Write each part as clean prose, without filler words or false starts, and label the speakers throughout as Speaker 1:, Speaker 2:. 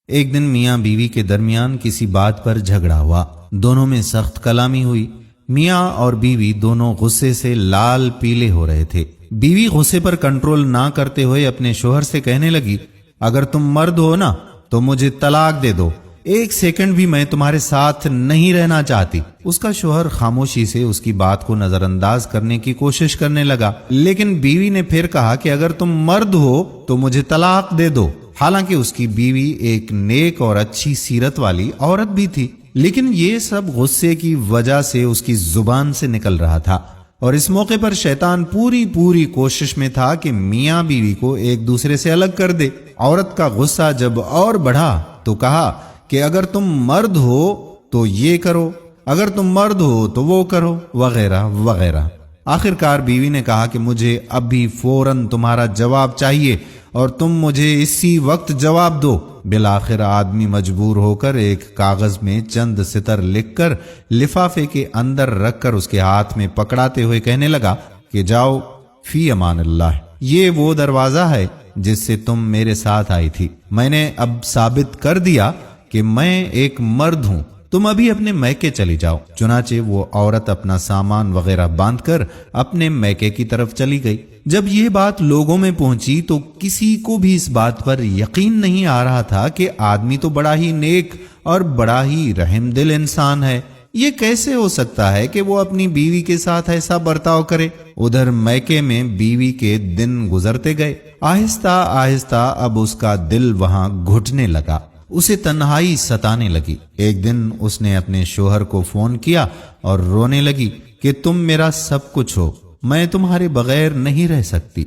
Speaker 1: ایک دن میاں بیوی کے درمیان کسی بات پر جھگڑا ہوا، دونوں میں سخت کلامی ہوئی۔ میاں اور بیوی دونوں غصے سے لال پیلے ہو رہے تھے۔ بیوی غصے پر کنٹرول نہ کرتے ہوئے اپنے شوہر سے کہنے لگی، اگر تم مرد ہو نا تو مجھے طلاق دے دو، ایک سیکنڈ بھی میں تمہارے ساتھ نہیں رہنا چاہتی۔ اس کا شوہر خاموشی سے اس کی بات کو نظر انداز کرنے کی کوشش کرنے لگا، لیکن بیوی نے پھر کہا کہ اگر تم مرد ہو تو مجھے طلاق دے دو۔ حالانکہ اس کی بیوی ایک نیک اور اچھی سیرت والی عورت بھی تھی، لیکن یہ سب غصے کی وجہ سے اس کی زبان سے نکل رہا تھا، اور اس موقع پر شیطان پوری کوشش میں تھا کہ میاں بیوی کو ایک دوسرے سے الگ کر دے۔ عورت کا غصہ جب اور بڑھا تو کہا کہ اگر تم مرد ہو تو یہ کرو، اگر تم مرد ہو تو وہ کرو، وغیرہ وغیرہ۔ آخرکار بیوی نے کہا کہ مجھے ابھی فوراً تمہارا جواب چاہیے اور تم مجھے اسی وقت جواب دو۔ بالآخر آدمی مجبور ہو کر ایک کاغذ میں چند سطر لکھ کر لفافے کے اندر رکھ کر اس کے ہاتھ میں پکڑاتے ہوئے کہنے لگا کہ جاؤ فی امان اللہ، یہ وہ دروازہ ہے جس سے تم میرے ساتھ آئی تھی۔ میں نے اب ثابت کر دیا کہ میں ایک مرد ہوں، تم ابھی اپنے میکے چلی جاؤ۔ چنانچہ وہ عورت اپنا سامان وغیرہ باندھ کر اپنے میکے کی طرف چلی گئی۔ جب یہ بات لوگوں میں پہنچی تو کسی کو بھی اس بات پر یقین نہیں آ رہا تھا کہ آدمی تو بڑا ہی نیک اور بڑا ہی رحم دل انسان ہے، یہ کیسے ہو سکتا ہے کہ وہ اپنی بیوی کے ساتھ ایسا برتاؤ کرے۔ ادھر میکے میں بیوی کے دن گزرتے گئے، آہستہ آہستہ اب اس کا دل وہاں گھٹنے لگا، اسے تنہائی ستانے لگی۔ ایک دن اس نے اپنے شوہر کو فون کیا اور رونے لگی کہ تم میرا سب کچھ ہو، میں تمہارے بغیر نہیں رہ سکتی،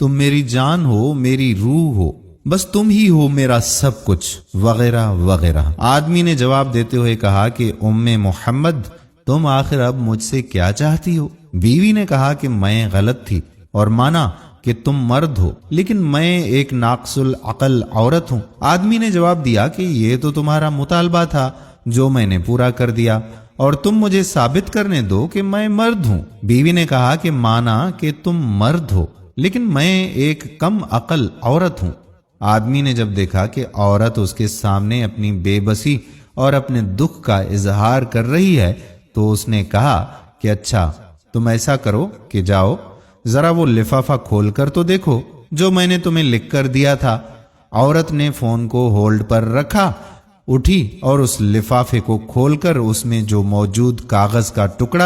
Speaker 1: تم میری جان ہو، میری روح ہو، بس تم ہی ہو میرا سب کچھ، وغیرہ وغیرہ۔ آدمی نے جواب دیتے ہوئے کہا کہ ام محمد، تم آخر اب مجھ سے کیا چاہتی ہو؟ بیوی نے کہا کہ میں غلط تھی اور مانا کہ تم مرد ہو، لیکن میں ایک ناقص العقل عورت ہوں۔ آدمی نے جواب دیا کہ یہ تو تمہارا مطالبہ تھا جو میں نے پورا کر دیا، اور تم مجھے ثابت کرنے دو کہ میں مرد ہوں۔ بیوی نے کہا کہ مانا کہ تم مرد ہو، لیکن میں ایک کم عقل عورت ہوں۔ آدمی نے جب دیکھا کہ عورت اس کے سامنے اپنی بے بسی اور اپنے دکھ کا اظہار کر رہی ہے تو اس نے کہا کہ اچھا تم ایسا کرو کہ جاؤ ذرا وہ لفافہ کھول کر تو دیکھو جو میں نے تمہیں لکھ کر دیا تھا۔ عورت نے فون کو ہولڈ پر رکھا، اٹھی اور اس لفافے کو کھول کر اس میں جو موجود کاغذ کا ٹکڑا